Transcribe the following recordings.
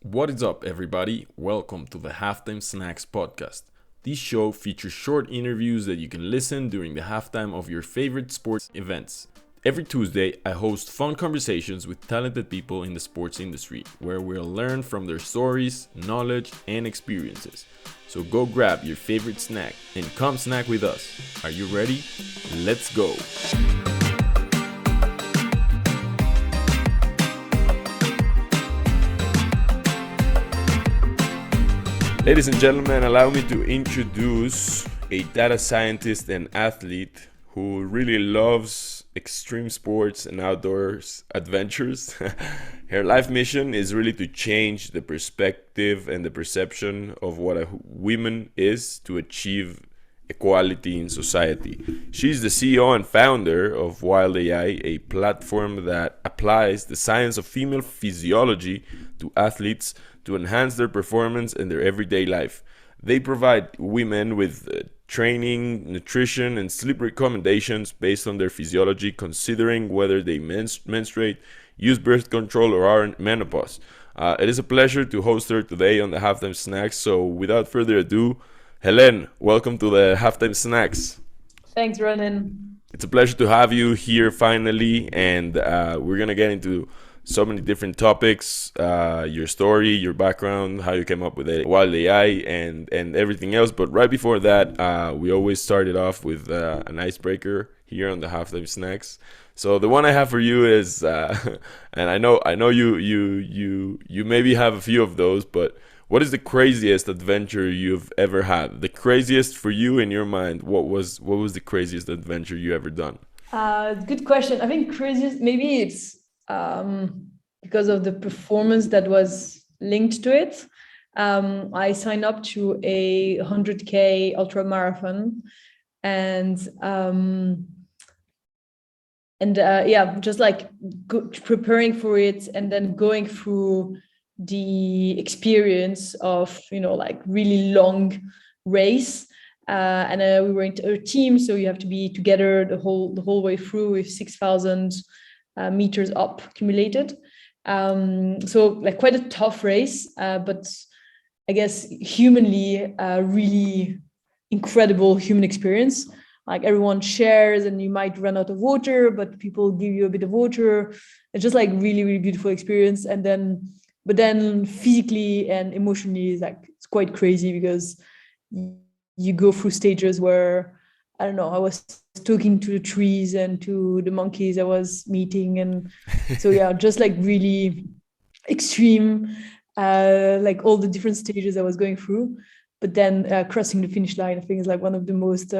What is up, everybody? Welcome to the Halftime Snacks podcast. This show features short interviews that you can listen during the halftime of your favorite sports events. Every Tuesday, I host fun conversations with talented people in the sports industry where we'll learn from their stories, knowledge, and experiences. So go grab your favorite snack and come snack with us. Are you ready? Let's go! Ladies and gentlemen, allow me to introduce a data scientist and athlete who really loves extreme sports and outdoors adventures. Her life mission is really to change the perspective and the perception of what a woman is to achieve equality in society. She's the CEO and founder of Wild AI, a platform that applies the science of female physiology to athletes to enhance their performance in their everyday life. They provide women with training, nutrition, and sleep recommendations based on their physiology, considering whether they menstruate, use birth control, or are in menopause. It is a pleasure to host her today on the Halftime Snacks. So without further ado, Helene, welcome to the Halftime Snacks. Thanks, Ronan. It's a pleasure to have you here finally, and we're going to get into so many different topics, your story, your background, how you came up with it, Wild AI, and everything else. But right before that, we always started off with an icebreaker here on the Halftime Snacks. So the one I have for you is, and I know you maybe have a few of those, but what is the craziest adventure you've ever had? The craziest for you in your mind? What was the craziest adventure you ever done? Good question. I think craziest, maybe it's because of the performance that was linked to it. I signed up to a 100K ultra marathon, and just like preparing for it and then going through the experience of like really long race. And we were in a team, so you have to be together the whole way through with 6,000 meters up accumulated. So like quite a tough race, but I guess humanly really incredible human experience. Like everyone shares, and you might run out of water, but people give you a bit of water. It's just like really, really beautiful experience. But then physically and emotionally, it's quite crazy because you go through stages where, I don't know, I was talking to the trees and to the monkeys I was meeting. And so, yeah, just like really extreme, like all the different stages I was going through. But then crossing the finish line, I think is like one of the most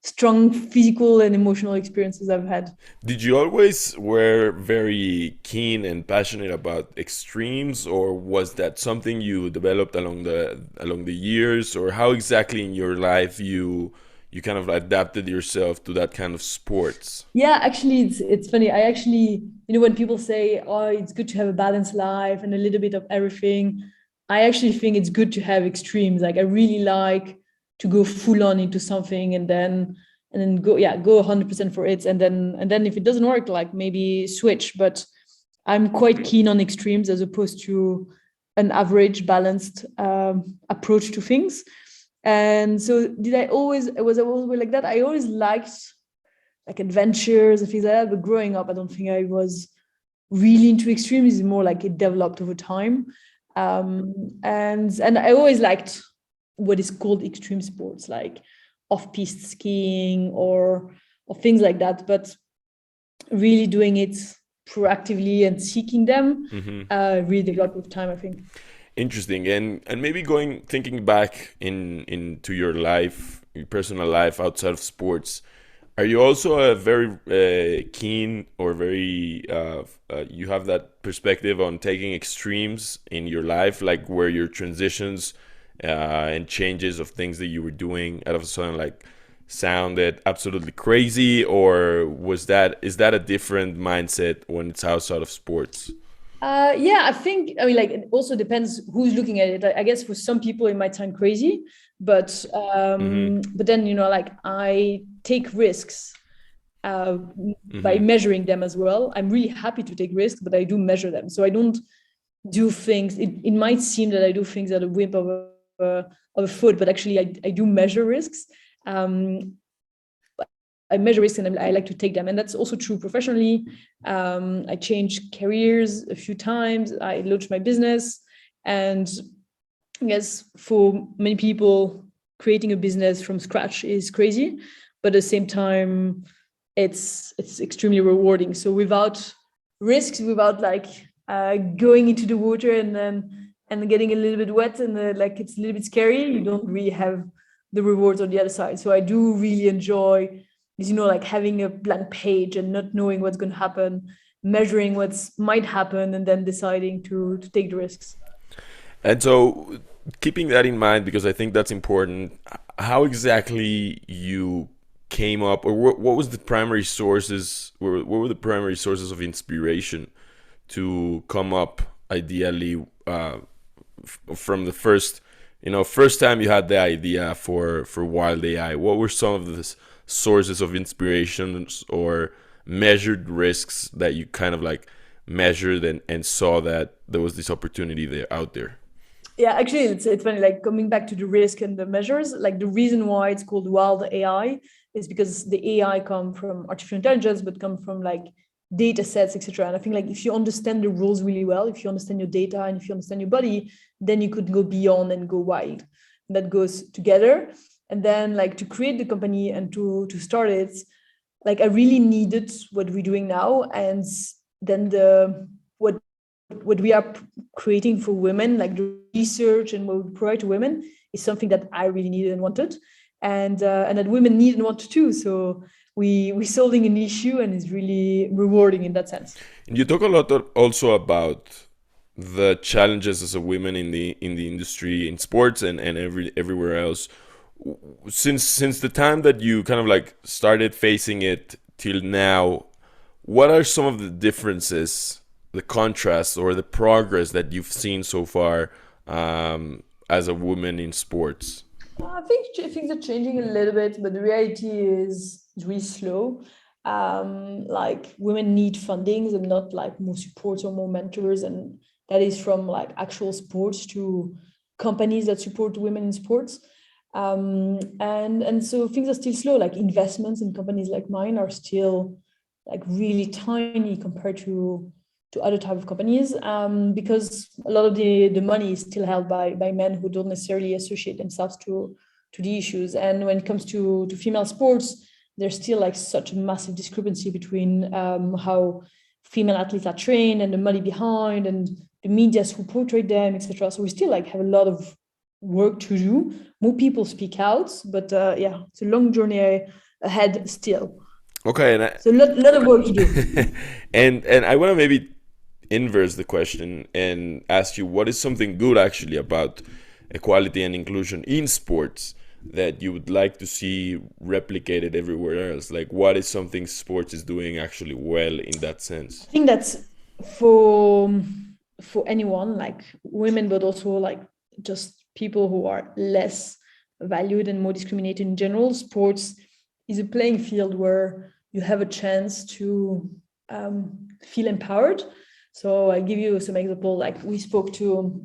strong physical and emotional experiences I've had. Did you always were very keen and passionate about extremes, or was that something you developed along the years, or how exactly in your life you kind of adapted yourself to that kind of sports? Yeah, actually, it's funny. I actually, when people say, "Oh, it's good to have a balanced life and a little bit of everything," I actually think it's good to have extremes. Like I really like to go full on into something and then go 100% for it, and then if it doesn't work, like maybe switch. But I'm quite keen on extremes as opposed to an average balanced approach to things. And so was I always like that? I always liked like adventures and things like that, but growing up I don't think I was really into extremes. It's more like it developed over time. And I always liked what is called extreme sports, like off-piste skiing or things like that, but really doing it proactively and seeking them really developed with time, I think. Interesting. And maybe thinking back into your life, your personal life outside of sports, are you also a very keen or very you have that perspective on taking extremes in your life, like where your transitions and changes of things that you were doing out of a sudden like sounded absolutely crazy, or is that a different mindset when it's outside of sports? I think, I mean, like, it also depends who's looking at it. I guess for some people it might sound crazy, but then, like I take risks by measuring them as well. I'm really happy to take risks, but I do measure them. So I don't do things. It might seem that I do things at a whim of a foot, but actually I do measure risks. I measure risks and I like to take them. And that's also true professionally. I changed careers a few times. I launched my business. And I guess for many people, creating a business from scratch is crazy. But at the same time, it's extremely rewarding. So without risks, without like going into the water and getting a little bit wet and like it's a little bit scary, you don't really have the rewards on the other side. So I do really enjoy is, like having a blank page and not knowing what's going to happen, measuring what's might happen, and then deciding to take the risks. And so, keeping that in mind, because I think that's important, how exactly you came up, or what was the primary sources, what were the primary sources of inspiration to come up ideally from the first time you had the idea for Wild AI? What were some of the sources of inspirations or measured risks that you kind of like measured and saw that there was this opportunity there out there? Yeah, actually, it's funny. Like coming back to the risk and the measures, like the reason why it's called Wild AI is because the AI come from artificial intelligence, but come from like data sets, etc. And I think like if you understand the rules really well, if you understand your data and if you understand your body, then you could go beyond and go wild. And that goes together. And then like to create the company and to start it, like I really needed what we're doing now, and then what we are creating for women, like the research and what we provide to women, is something that I really needed and wanted, and that women need and want too. So we're solving an issue, and it's really rewarding in that sense. And you talk a lot also about the challenges as a woman in the industry, in sports and everywhere else. Since the time that you kind of like started facing it till now, what are some of the differences, the contrasts, or the progress that you've seen so far as a woman in sports? I think things are changing a little bit, but the reality is it's really slow. Like women need fundings and not like more support or more mentors, and that is from like actual sports to companies that support women in sports. And so things are still slow. Like investments in companies like mine are still like really tiny compared to other type of companies, because a lot of the money is still held by men who don't necessarily associate themselves to the issues. And when it comes to female sports, there's still like such a massive discrepancy between how female athletes are trained and the money behind and the medias who portray them, etc. So we still like have a lot of work to do. More people speak out, but yeah, it's a long journey ahead still. Okay, So lot of work to do. and I want to maybe inverse the question and ask you, what is something good actually about equality and inclusion in sports that you would like to see replicated everywhere else? Like, what is something sports is doing actually well in that sense? I think that's for anyone, like women, but also like just people who are less valued and more discriminated in general. Sports is a playing field where you have a chance to feel empowered. So I give you some example. Like we spoke to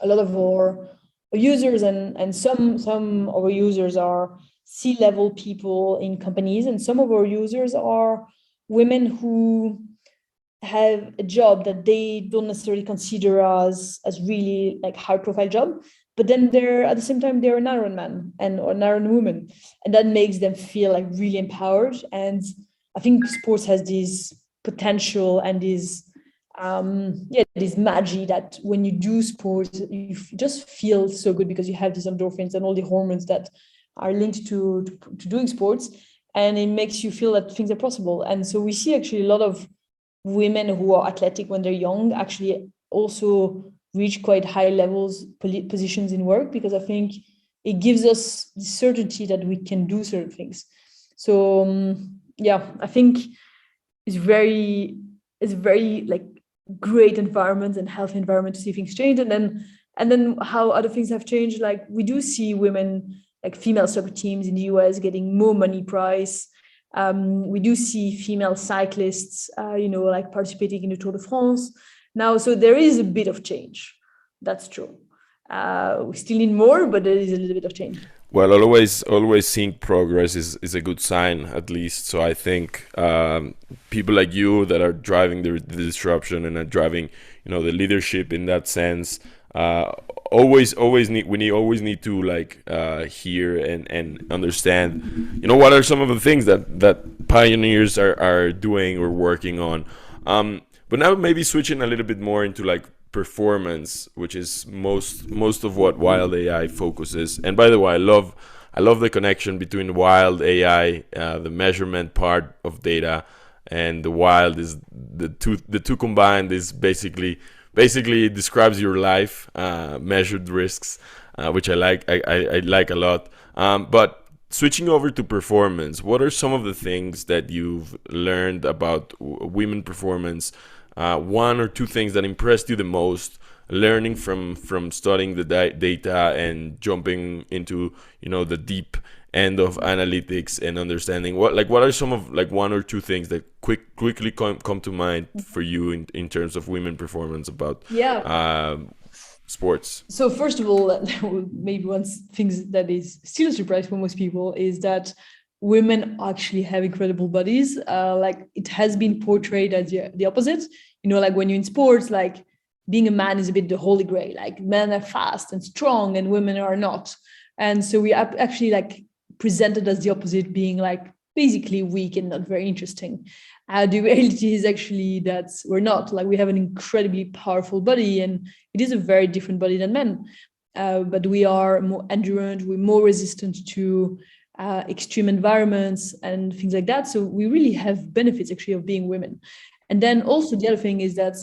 a lot of our users, and some of our users are C-level people in companies, and some of our users are women who have a job that they don't necessarily consider as really like high profile job, but then they're at the same time they're an Iron Man and or an Iron Woman, and that makes them feel like really empowered. And I think sports has this potential and this this magic that when you do sports you just feel so good because you have these endorphins and all the hormones that are linked to doing sports, and it makes you feel that things are possible. And so we see actually a lot of women who are athletic when they're young actually also reach quite high levels positions in work, because I think it gives us the certainty that we can do certain things. So yeah, I think it's very like great environment and healthy environment to see things change. And then how other things have changed, like we do see women, like female soccer teams in the US getting more money prize. We do see female cyclists like participating in the Tour de France. now. So there is a bit of change. That's true. We still need more, but there is a little bit of change. Well, always seeing progress is a good sign, at least. So I think people like you that are driving the disruption and are driving, the leadership in that sense. Always always need to like hear and understand. What are some of the things that pioneers are doing or working on. But now maybe switching a little bit more into like performance, which is most of what Wild AI focuses. And by the way, I love the connection between Wild AI, the measurement part of data, and the Wild is the two combined is basically it describes your life, measured risks, which I like a lot. But switching over to performance, what are some of the things that you've learned about women performance? One or two things that impressed you the most, learning from studying the data and jumping into the deep end of analytics and understanding what are some of like one or two things that quickly come to mind for you in terms of women performance about sports. So first of all, maybe one thing that is still a surprise for most people is that women actually have incredible bodies. Like it has been portrayed as the opposite. Like when you're in sports, like being a man is a bit the holy grail. Like men are fast and strong and women are not. And so we actually like presented as the opposite, being like basically weak and not very interesting. The reality is actually that we're not. Like we have an incredibly powerful body, and it is a very different body than men. But we are more endurant, we're more resistant to extreme environments and things like that. So we really have benefits actually of being women. And then also the other thing is that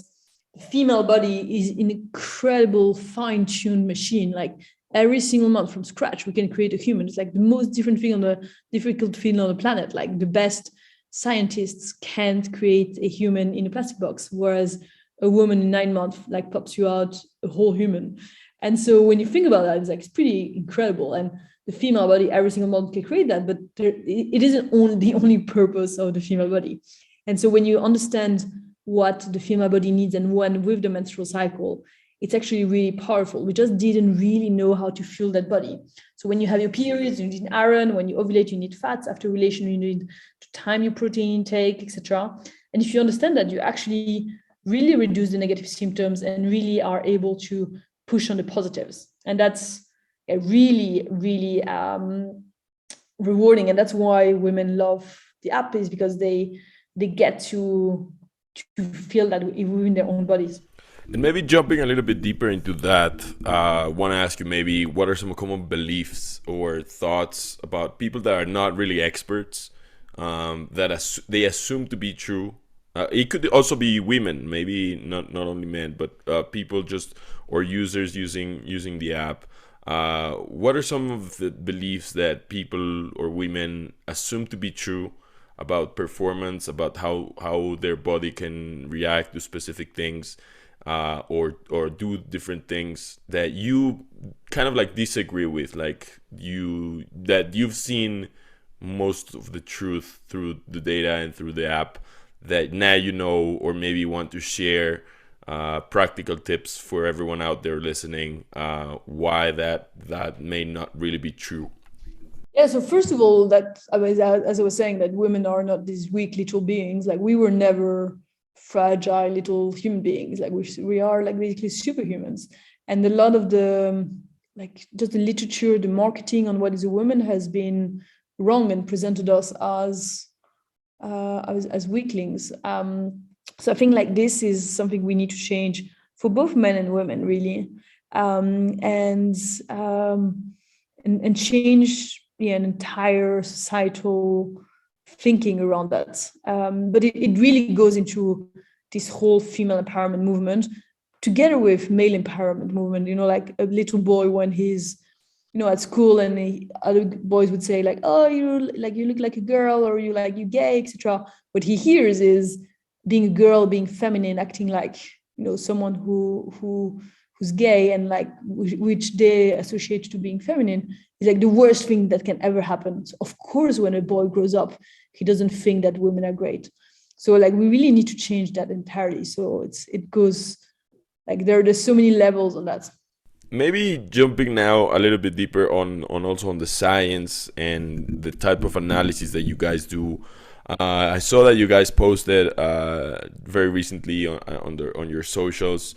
the female body is an incredible fine-tuned machine. Like every single month from scratch, we can create a human. It's like the most difficult thing on the planet. Like the best scientists can't create a human in a plastic box, whereas a woman in 9 months like pops you out a whole human. And so when you think about that, it's pretty incredible. And the female body every single month can create that, but it isn't the only purpose of the female body. And so when you understand what the female body needs and when with the menstrual cycle, it's actually really powerful. We just didn't really know how to fuel that body. So when you have your periods, you need iron. When you ovulate, you need fats. After ovulation, you need to time your protein intake, etc. And if you understand that, you actually really reduce the negative symptoms and really are able to push on the positives. And that's really, really rewarding. And that's why women love the app, is because they get to feel that within their own bodies. And maybe jumping a little bit deeper into that, I want to ask you maybe what are some common beliefs or thoughts about people that are not really experts, that they assume to be true. It could also be women, maybe not only men, but people just or users using the app. What are some of the beliefs that people or women assume to be true about performance, about how their body can react to specific things, or do different things that you kind of like disagree with, like you've seen most of the truth through the data and through the app, that now or maybe want to share practical tips for everyone out there listening, why that may not really be true. Yeah, so first of all, that as I was saying, that women are not these weak little beings. Like we were never fragile little human beings. Like we are like basically superhumans. And a lot of the just the literature, the marketing on what is a woman has been wrong and presented us as weaklings. So I think like this is something we need to change for both men and women, really, and change an entire societal thinking around that. But it really goes into this whole female empowerment movement together with male empowerment movement. Like a little boy when he's at school and other boys would say like, oh, you look like a girl, or you gay, etc. What he hears is being a girl, being feminine, acting like someone who's gay, and like which they associate to being feminine, is like the worst thing that can ever happen. So of course, when a boy grows up, he doesn't think that women are great. So like we really need to change that entirely. So it goes like there's so many levels on that. Maybe jumping now a little bit deeper on also on the science and the type of analysis that you guys do. I saw that you guys posted very recently on your socials,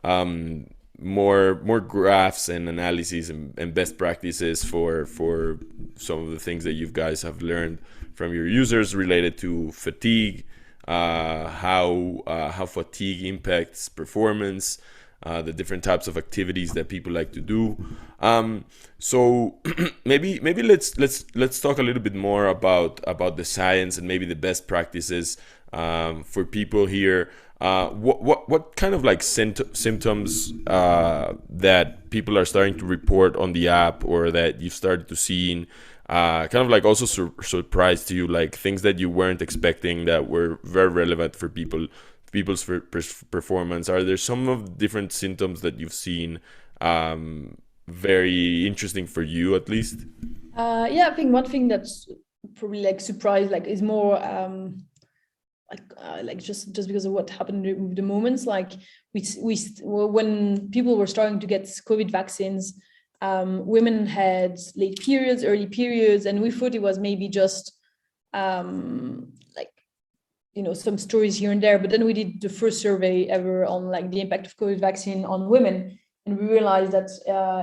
more graphs and analysis and best practices for some of the things that you guys have learned from your users related to fatigue, how fatigue impacts performance, the different types of activities that people like to do. So maybe let's talk a little bit more about the science and maybe the best practices for people here. What kind of like symptoms that people are starting to report on the app, or that you've started to see in kind of like also surprised to you, like things that you weren't expecting that were very relevant for people's performance? Are there some of different symptoms that you've seen very interesting for you, at least? Yeah, I think one thing that's probably like surprised, like is more like just because of what happened with the moments, like when people were starting to get COVID vaccines, women had late periods, early periods, and we thought it was maybe just like, you know, some stories here and there. But then we did the first survey ever on like the impact of COVID vaccine on women, and we realized that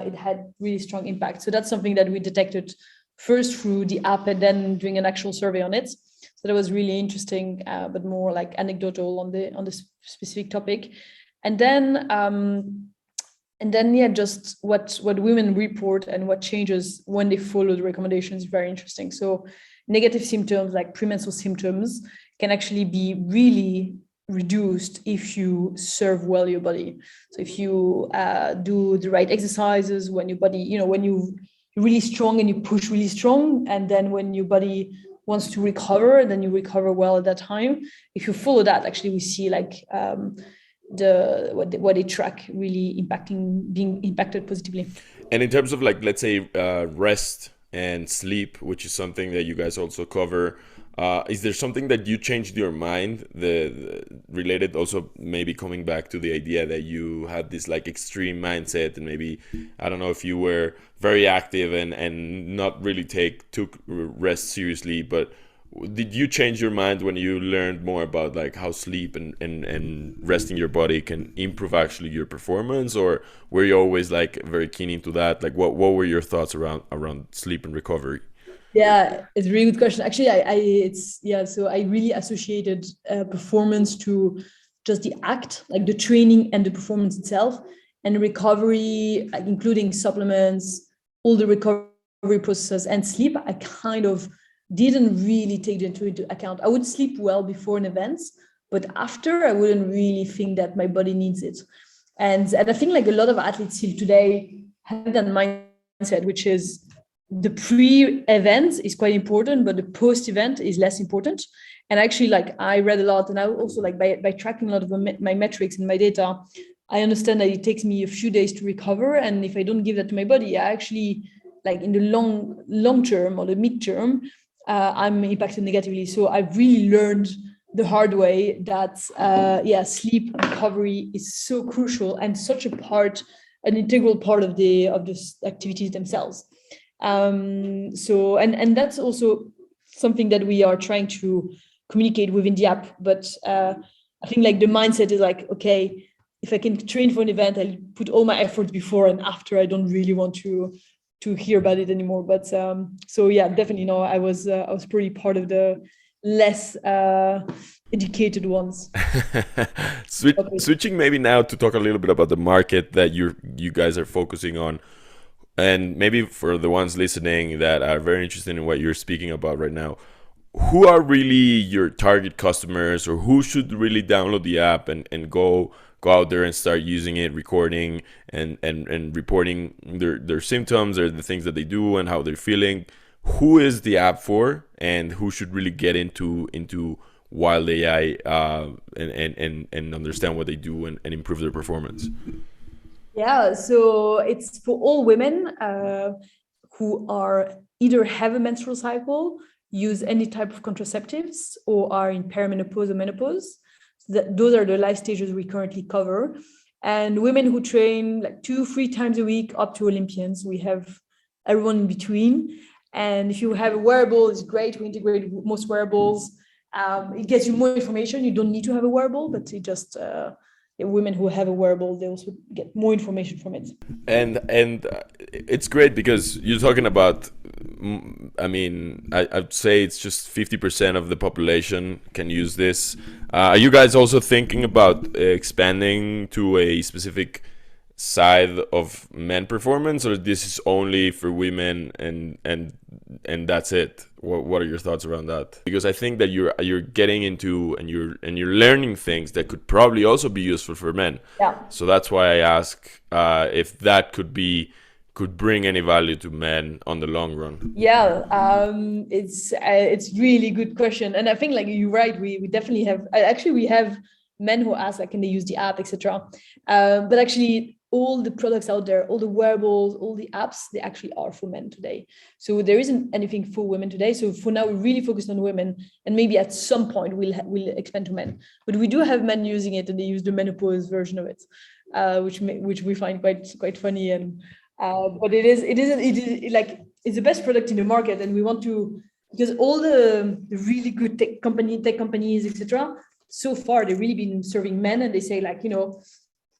it had really strong impact. So that's something that we detected first through the app and then doing an actual survey on it. So that was really interesting, but more like anecdotal on the specific topic. And then yeah, just what women report and what changes when they follow the recommendations is very interesting. So negative symptoms like premenstrual symptoms can actually be really reduced if you serve well your body. So if you do the right exercises, when your body, you know, when you're really strong and you push really strong, and then when your body wants to recover, then you recover well at that time. If you follow that, actually we see like what they track really being impacted positively. And in terms of like, let's say, rest and sleep, which is something that you guys also cover, is there something that you changed your mind, the related, also maybe coming back to the idea that you had this like extreme mindset, and maybe, I don't know if you were very active and not really took rest seriously, but did you change your mind when you learned more about like how sleep and resting your body can improve actually your performance? Or were you always like very keen into that? Like what were your thoughts around sleep and recovery? Yeah, it's a really good question. Actually, so I really associated performance to just the act, like the training and the performance itself, and recovery, like including supplements, all the recovery process and sleep. I kind of didn't really take it into account. I would sleep well before an event, but after I wouldn't really think that my body needs it. And I think like a lot of athletes still today have that mindset, which is the pre-event is quite important, but the post-event is less important. And actually, like I read a lot, and I also like by tracking a lot of my metrics and my data, I understand that it takes me a few days to recover. And if I don't give that to my body, I actually, like in the long term or the mid-term, I'm impacted negatively. So I've really learned the hard way that sleep recovery is so crucial and such an integral part of the activities themselves. So and that's also something that we are trying to communicate within the app. But I think like the mindset is like, okay, if I can train for an event, I'll put all my effort before, and after I don't really want to hear about it anymore. But so yeah, definitely no, I was pretty part of the less educated ones. Switching maybe now to talk a little bit about the market that you guys are focusing on, and maybe for the ones listening that are very interested in what you're speaking about right now, who are really your target customers, or who should really download the app and go out there and start using it, recording and reporting their symptoms or the things that they do and how they're feeling? Who is the app for, and who should really get into Wild AI and understand what they do and improve their performance? Yeah, so it's for all women who are either have a menstrual cycle use any type of contraceptives or are in perimenopause or menopause. So those are the life stages we currently cover. And women who train like 2-3 times a week up to Olympians. We have everyone in between. And if you have a wearable, it's great. We integrate most wearables. It gets you more information. You don't need to have a wearable, but it just women who have a wearable, they also get more information from it. And it's great because you're talking about, I mean, I'd say it's just 50% of the population can use this. Are you guys also thinking about expanding to a specific side of men performance, or this is only for women and that's it? What are your thoughts around that? Because I think that you're getting into and you're learning things that could probably also be useful for men. Yeah. So that's why I ask if that could bring any value to men on the long run. Yeah, it's really good question, and I think like you're right. We definitely have. Actually, we have men who ask like, can they use the app, etc. But actually, all the products out there, all the wearables, all the apps, they actually are for men today. So there isn't anything for women today. So for now, we're really focused on women, and maybe at some point we'll expand to men. But we do have men using it, and they use the menopause version of it, which we find quite funny. And but it is like it's the best product in the market, and we want to, because all the really good tech companies, etc. So far, they've really been serving men, and they say like,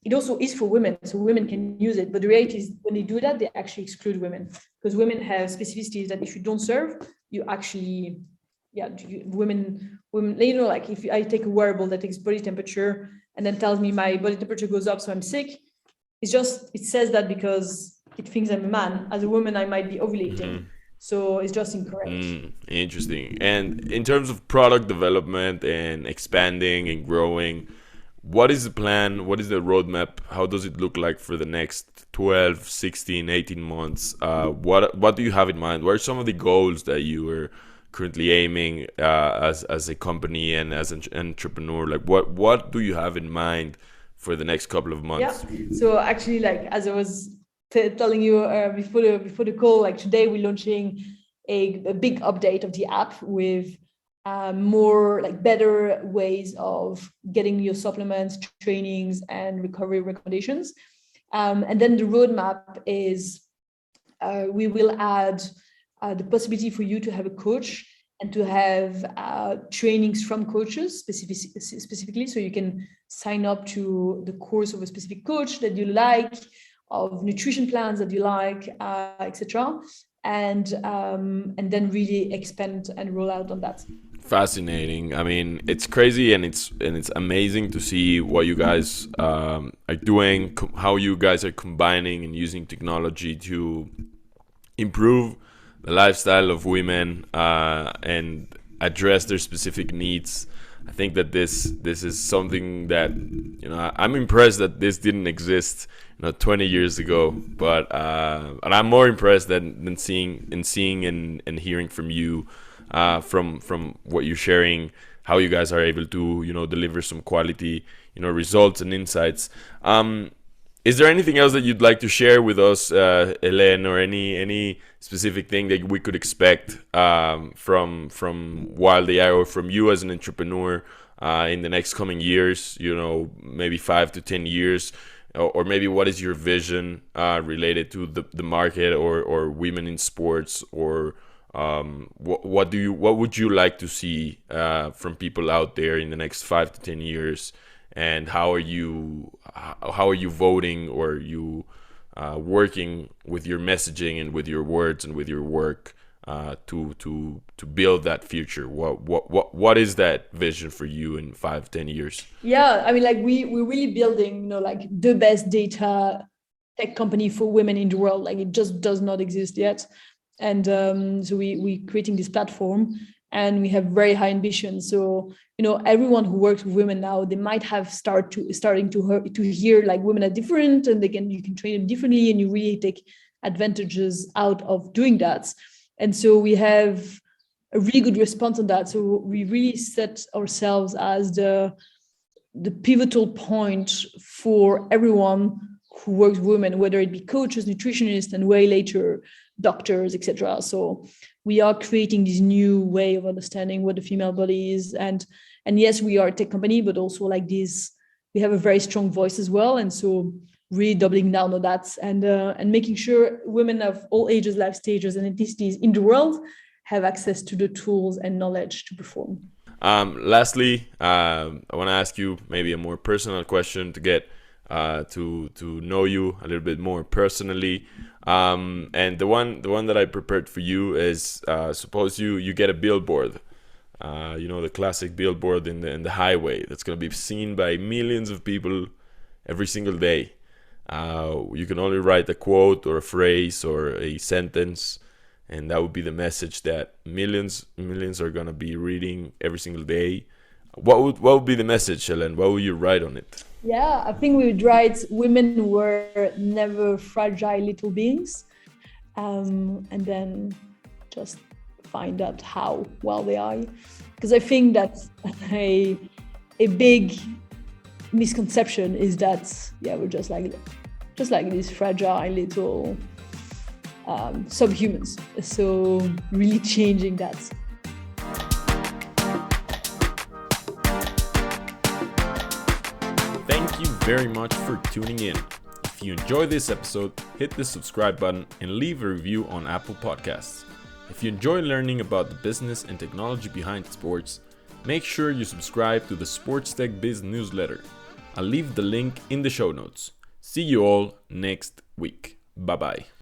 it also is for women, so women can use it. But the reality is, when they do that, they actually exclude women, because women have specificities that if you don't serve, you actually, women, like if I take a wearable that takes body temperature and then tells me my body temperature goes up, so I'm sick. It says that because it thinks I'm a man. As a woman, I might be ovulating. Mm-hmm. So it's just incorrect. Interesting. And in terms of product development and expanding and growing, what is the plan? What is the roadmap? How does it look like for the next 12, 16, 18 months? What do you have in mind? What are some of the goals that you are currently aiming as a company and as an entrepreneur? Like what do you have in mind for the next couple of months? Yeah. So actually, like as I was telling you before the call, like today we're launching a big update of the app with more like better ways of getting your supplements, trainings, and recovery recommendations. And then the roadmap is we will add the possibility for you to have a coach and to have trainings from coaches specifically, so you can sign up to the course of a specific coach that you like, of nutrition plans that you like, etc. And then really expand and roll out on that. Fascinating. I mean, it's crazy and it's amazing to see what you guys are doing, how you guys are combining and using technology to improve the lifestyle of women and address their specific needs. I think that this is something that, I'm impressed that this didn't exist 20 years ago, but and I'm more impressed than seeing and hearing from you, from what you're sharing, how you guys are able to deliver some quality results and insights. Is there anything else that you'd like to share with us, Helene, or any specific thing that we could expect from Wild AI or from you as an entrepreneur in the next coming years? Maybe 5 to 10 years, or maybe what is your vision related to the market or women in sports, or what would you like to see from people out there in the next 5 to 10 years? And how are you voting, or you working with your messaging and with your words and with your work to build that future? What is that vision for you in 5-10 years? Yeah, I mean, like we're really building, like the best data tech company for women in the world. Like it just does not exist yet, and so we creating this platform, and we have very high ambitions. So everyone who works with women now, they might have starting to hear like women are different, and you can train them differently, and you really take advantages out of doing that. And so we have a really good response on that. So we really set ourselves as the pivotal point for everyone who works with women, whether it be coaches, nutritionists, and way later doctors, etc. So we are creating this new way of understanding what the female body is. And yes, we are a tech company, but also like this, we have a very strong voice as well. And so really doubling down on that and making sure women of all ages, life stages, and ethnicities in the world have access to the tools and knowledge to perform. Lastly, I want to ask you maybe a more personal question to get to know you a little bit more personally. And the one that I prepared for you is suppose you get a billboard, the classic billboard in the highway that's going to be seen by millions of people every single day. You can only write a quote or a phrase or a sentence, and that would be the message that millions are gonna be reading every single day. What would be the message, Helene? What would you write on it? Yeah, I think we would write women were never fragile little beings, and then just find out how well they are. Because I think that a big misconception is that we're just like these fragile little subhumans. So really changing that. Thank you very much for tuning in. If you enjoyed this episode, hit the subscribe button and leave a review on Apple Podcasts. If you enjoy learning about the business and technology behind sports, make sure you subscribe to the Sports Tech Biz newsletter. I'll leave the link in the show notes. See you all next week. Bye bye.